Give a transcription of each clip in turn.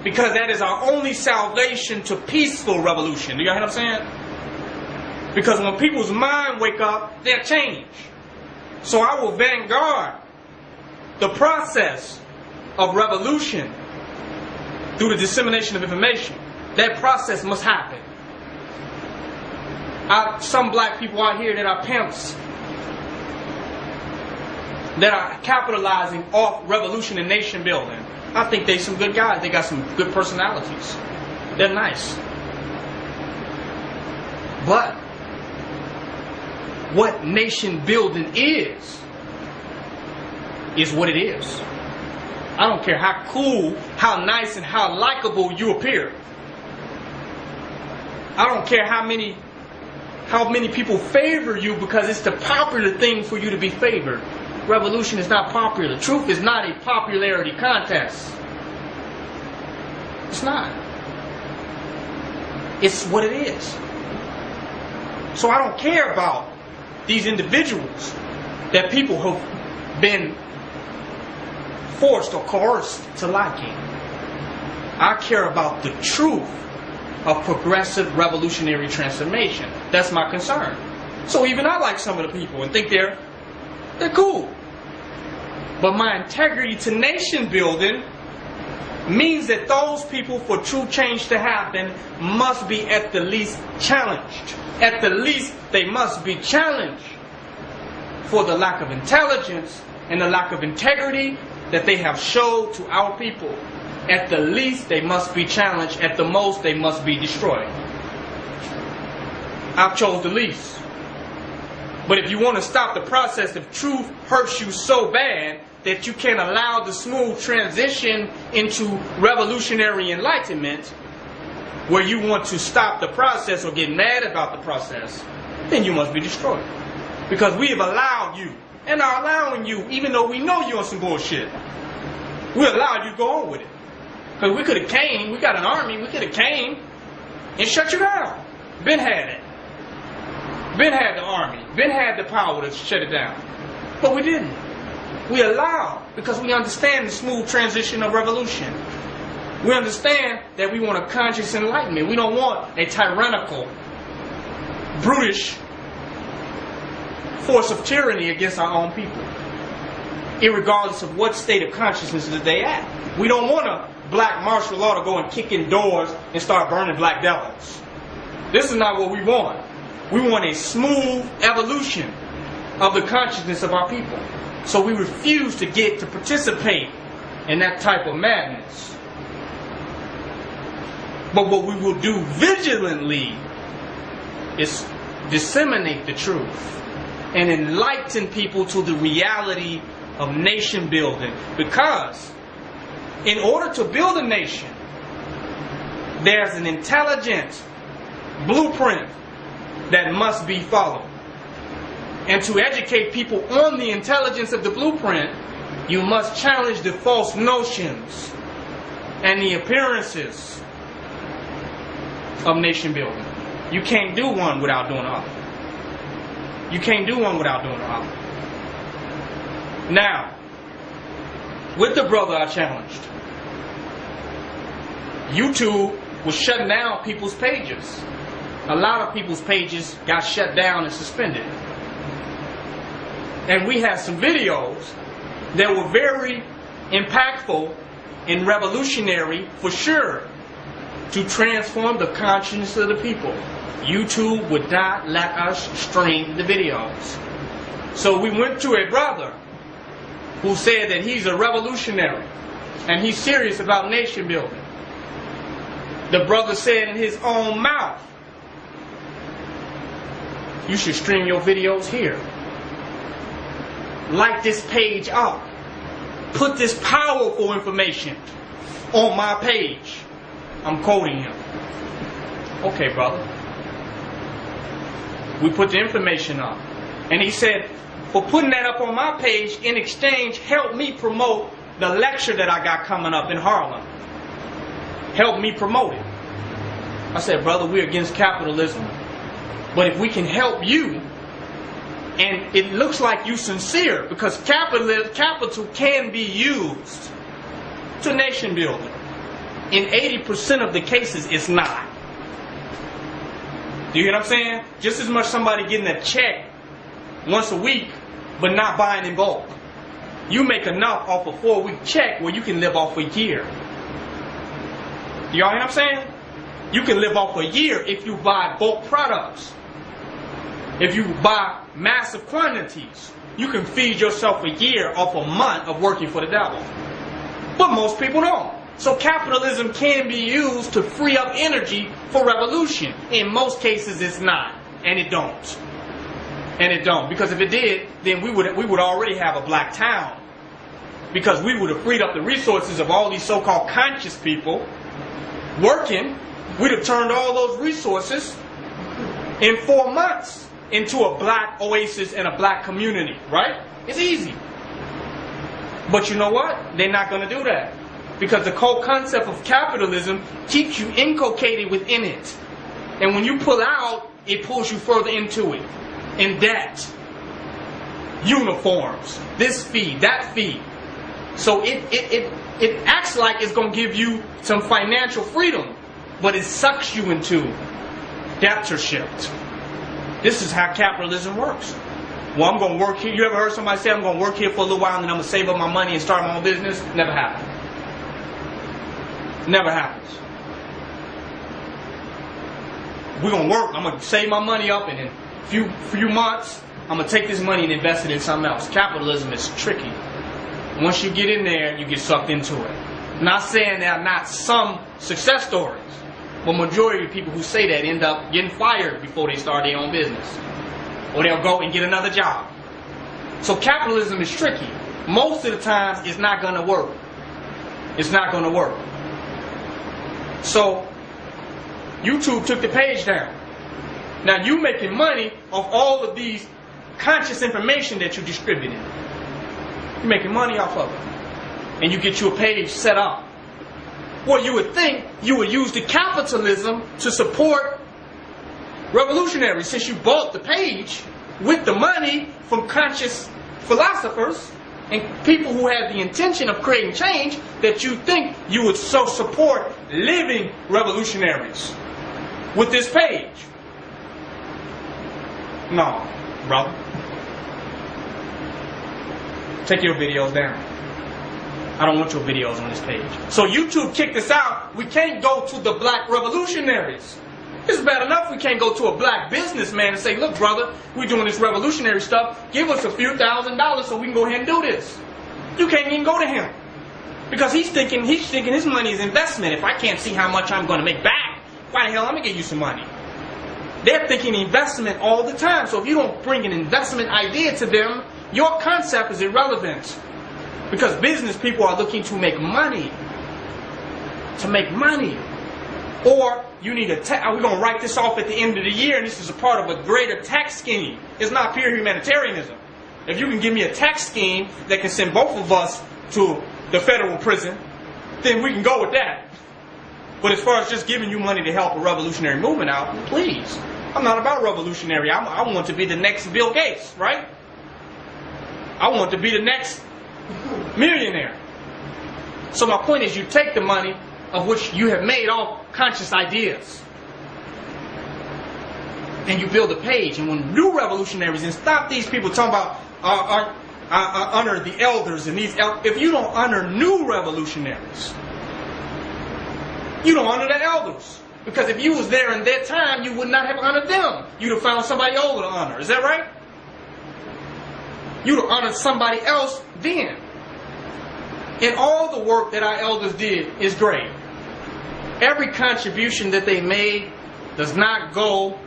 Because that is our only salvation to peaceful revolution. Do y'all hear what I'm saying? Because when people's mind wake up, they'll change. So I will vanguard the process of revolution through the dissemination of information. That process must happen. Some black people out here that are pimps, that are capitalizing off revolution and nation building, I think they some good guys. They got some good personalities. They're nice. But what nation building is what it is. I don't care how cool, how nice, and how likable you appear. I don't care how many people favor you because it's the popular thing for you to be favored. Revolution is not popular. Truth is not a popularity contest. It's not. It's what it is. So I don't care about these individuals that people have been forced or coerced to liking. I care about the truth of progressive revolutionary transformation. That's my concern. So even I like some of the people and think they're cool. But my integrity to nation building means that those people, for true change to happen, must be at the least challenged. At the least, they must be challenged for the lack of intelligence and the lack of integrity that they have showed to our people. At the least, they must be challenged. At the most, they must be destroyed. I've chose the least. But if you want to stop the process, if truth hurts you so bad that you can't allow the smooth transition into revolutionary enlightenment, where you want to stop the process or get mad about the process, then you must be destroyed. Because we have allowed you, and are allowing you, even though we know you're on some bullshit, we allowed you to go on with it. Because we could have came, we got an army, we could have came and shut you down. Ben had it. Ben had the army. Ben had the power to shut it down. But we didn't. We allowed, because we understand the smooth transition of revolution. We understand that we want a conscious enlightenment. We don't want a tyrannical, brutish force of tyranny against our own people, irregardless of what state of consciousness that they at. We don't want a black martial law to go and kick in doors and start burning black devils. This is not what we want. We want a smooth evolution of the consciousness of our people. So we refuse to get to participate in that type of madness. But what we will do vigilantly is disseminate the truth and enlighten people to the reality of nation building. Because in order to build a nation, there's an intelligent blueprint that must be followed. And to educate people on the intelligence of the blueprint, you must challenge the false notions and the appearances of nation building. You can't do one without doing the other. You can't do one without doing the other. Now, with the brother I challenged, YouTube was shutting down people's pages. A lot of people's pages got shut down and suspended. And we had some videos that were very impactful and revolutionary, for sure, to transform the consciousness of the people. YouTube would not let us stream the videos. So we went to a brother who said that he's a revolutionary and he's serious about nation building. The brother said in his own mouth, you should stream your videos here. Light this page up. Put this powerful information on my page. I'm quoting him. Okay, brother. We put the information up. And he said, for putting that up on my page, in exchange, help me promote the lecture that I got coming up in Harlem. Help me promote it. I said, brother, we're against capitalism. But if we can help you, and it looks like you sincere, because capital can be used to nation building. In 80% of the cases, it's not. Do you hear what I'm saying? Just as much somebody getting a check once a week, but not buying in bulk. You make enough off a 4-week check where you can live off a year. Do y'all hear what I'm saying? You can live off a year if you buy bulk products. If you buy massive quantities, you can feed yourself a year off a month of working for the devil. But most people don't. So capitalism can be used to free up energy for revolution. In most cases, it's not, and it don't. And it don't, because if it did, then we would already have a black town, because we would have freed up the resources of all these so-called conscious people working. We'd have turned all those resources in 4 months into a black oasis and a black community, right? It's easy. But you know what? They're not going to do that. Because the whole concept of capitalism keeps you inculcated within it. And when you pull out, it pulls you further into it. In debt. Uniforms. This fee, that fee. So it acts like it's going to give you some financial freedom. But it sucks you into debtorship. This is how capitalism works. Well, I'm going to work here. You ever heard somebody say, I'm going to work here for a little while and then I'm going to save up my money and start my own business? Never happened. Never happens. We're going to work. I'm going to save my money up and in a few months, I'm going to take this money and invest it in something else. Capitalism is tricky. Once you get in there, you get sucked into it. Not saying there are not some success stories, but majority of people who say that end up getting fired before they start their own business. Or they'll go and get another job. So capitalism is tricky. Most of the times, it's not going to work. It's not going to work. So, YouTube took the page down. Now you making money off all of these conscious information that you're distributing. You're making money off of it. And you get you a page set up. Well, you would think you would use the capitalism to support revolutionaries, since you bought the page with the money from conscious philosophers and people who have the intention of creating change, that you think you would so support living revolutionaries with this page. No, brother. Take your videos down. I don't want your videos on this page. So YouTube kicked us out. We can't go to the black revolutionaries. It's bad enough we can't go to a black businessman and say, look, brother, we're doing this revolutionary stuff. Give us a few $1,000s so we can go ahead and do this. You can't even go to him. Because he's thinking his money is investment. If I can't see how much I'm going to make back, why the hell am I going to give you some money? They're thinking investment all the time. So if you don't bring an investment idea to them, your concept is irrelevant. Because business people are looking to make money. To make money. Or you need we're going to write this off at the end of the year, and this is a part of a greater tax scheme. It's not pure humanitarianism. If you can give me a tax scheme that can send both of us to the federal prison, then we can go with that. But as far as just giving you money to help a revolutionary movement out, please. I'm not about revolutionary. I want to be the next Bill Gates, right? I want to be the next millionaire. So my point is, you take the money of which you have made all conscious ideas, and you build a page. And when new revolutionaries, and stop these people talking about honor the elders and these. If you don't honor new revolutionaries, you don't honor the elders. Because if you was there in their time, you would not have honored them. You'd have found somebody older to honor. Is that right? You'd have honored somebody else then. And all the work that our elders did is great. Every contribution that they made does not go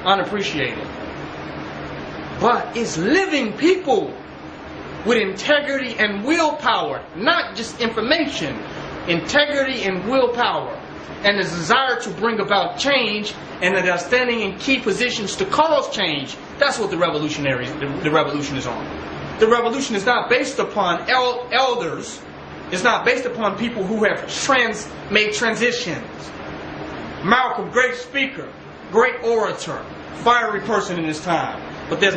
unappreciated. But it's living people with integrity and willpower, not just information. Integrity and willpower, and the desire to bring about change, and that are standing in key positions to cause change. That's what the revolution is on. The revolution is not based upon elders. It's not based upon people who have made transitions. Malcolm, great speaker, great orator, fiery person in his time. But there's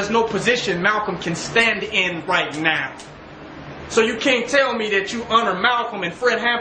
no position Malcolm can stand in right now. So you can't tell me that you honor Malcolm and Fred Hampton